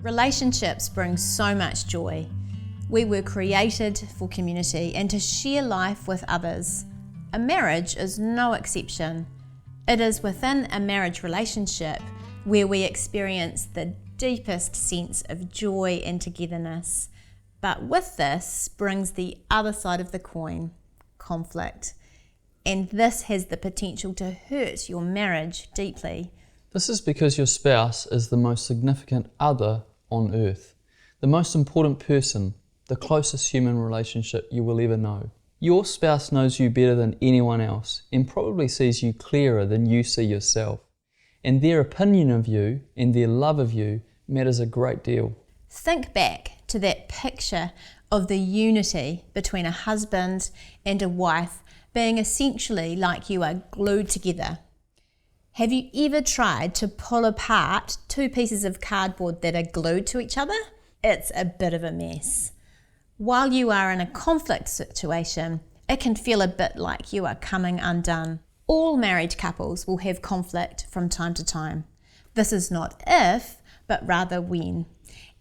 Relationships bring so much joy. We were created for community and to share life with others. A marriage is no exception. It is within a marriage relationship where we experience the deepest sense of joy and togetherness. But with this brings the other side of the coin, conflict. And this has the potential to hurt your marriage deeply. This is because your spouse is the most significant other on earth, the most important person, the closest human relationship you will ever know. Your spouse knows you better than anyone else and probably sees you clearer than you see yourself. And their opinion of you and their love of you matters a great deal. Think back to that picture of the unity between a husband and a wife being essentially like you are glued together. Have you ever tried to pull apart two pieces of cardboard that are glued to each other? It's a bit of a mess. While you are in a conflict situation, it can feel a bit like you are coming undone. All married couples will have conflict from time to time. This is not if, but rather when.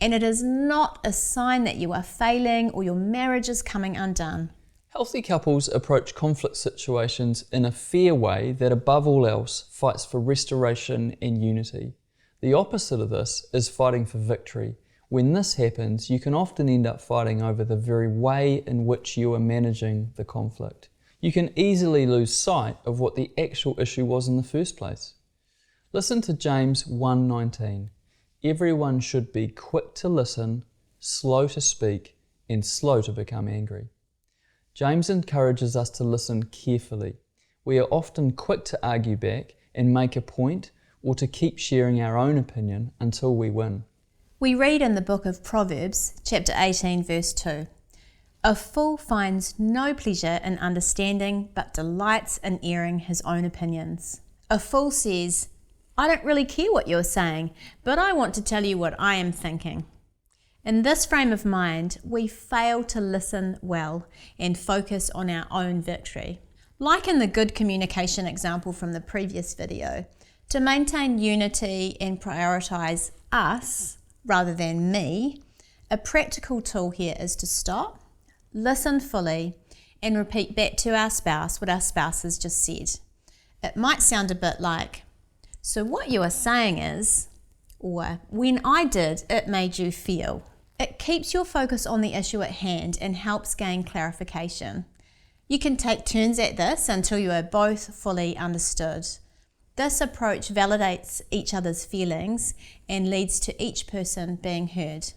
And it is not a sign that you are failing or your marriage is coming undone. Healthy couples approach conflict situations in a fair way that above all else fights for restoration and unity. The opposite of this is fighting for victory. When this happens, you can often end up fighting over the very way in which you are managing the conflict. You can easily lose sight of what the actual issue was in the first place. Listen to James 1:19. Everyone should be quick to listen, slow to speak, and slow to become angry. James encourages us to listen carefully. We are often quick to argue back and make a point or to keep sharing our own opinion until we win. We read in the book of Proverbs, chapter 18, verse 2, "A fool finds no pleasure in understanding, but delights in airing his own opinions." A fool says, "I don't really care what you're saying, but I want to tell you what I am thinking." In this frame of mind, we fail to listen well and focus on our own victory. Like in the good communication example from the previous video, to maintain unity and prioritize us rather than me, a practical tool here is to stop, listen fully, and repeat back to our spouse what our spouse has just said. It might sound a bit like, "So what you are saying is," or "when I did, it made you feel." It keeps your focus on the issue at hand and helps gain clarification. You can take turns at this until you are both fully understood. This approach validates each other's feelings and leads to each person being heard.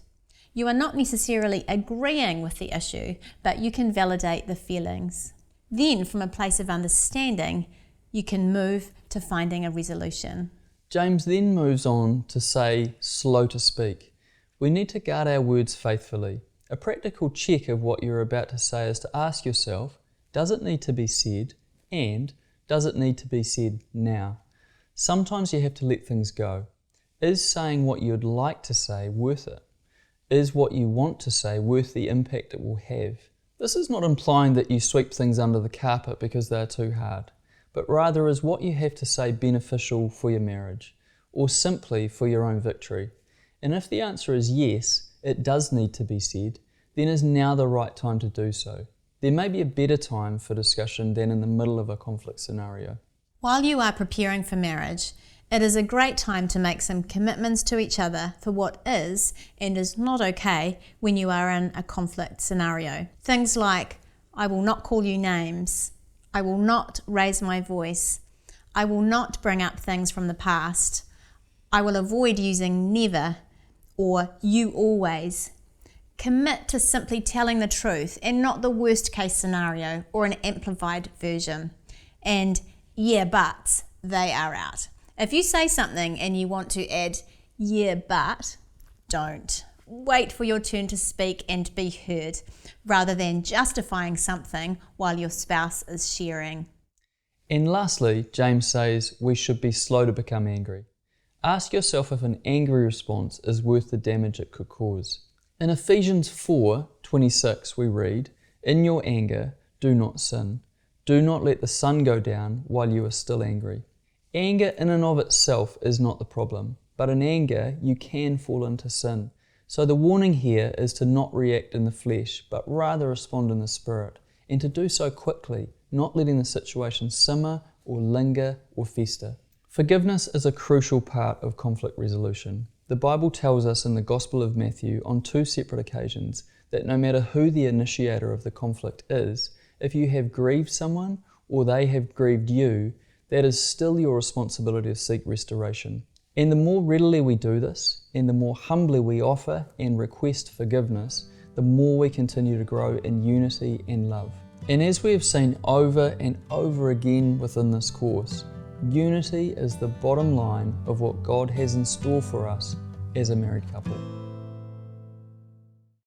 You are not necessarily agreeing with the issue, but you can validate the feelings. Then, from a place of understanding, you can move to finding a resolution. James then moves on to say slow to speak. We need to guard our words faithfully. A practical check of what you're about to say is to ask yourself, does it need to be said, and does it need to be said now? Sometimes you have to let things go. Is saying what you'd like to say worth it? Is what you want to say worth the impact it will have? This is not implying that you sweep things under the carpet because they are too hard, but rather is what you have to say beneficial for your marriage, or simply for your own victory? And if the answer is yes, it does need to be said, then is now the right time to do so. There may be a better time for discussion than in the middle of a conflict scenario. While you are preparing for marriage, it is a great time to make some commitments to each other for what is and is not okay when you are in a conflict scenario. Things like, I will not call you names, I will not raise my voice, I will not bring up things from the past, I will avoid using never or you always. Commit to simply telling the truth and not the worst case scenario or an amplified version. And yeah, but they are out. If you say something and you want to add yeah, but, don't. Wait for your turn to speak and be heard, rather than justifying something while your spouse is sharing. And lastly, James says we should be slow to become angry. Ask yourself if an angry response is worth the damage it could cause. In Ephesians 4:26 we read, "In your anger, do not sin. Do not let the sun go down while you are still angry. Anger in and of itself is not the problem, but in anger you can fall into sin. So the warning here is to not react in the flesh, but rather respond in the Spirit, and to do so quickly, not letting the situation simmer or linger or fester. Forgiveness is a crucial part of conflict resolution. The Bible tells us in the Gospel of Matthew on 2 separate occasions that no matter who the initiator of the conflict is, if you have grieved someone or they have grieved you, that is still your responsibility to seek restoration. And the more readily we do this, and the more humbly we offer and request forgiveness, the more we continue to grow in unity and love. And as we have seen over and over again within this course, unity is the bottom line of what God has in store for us as a married couple.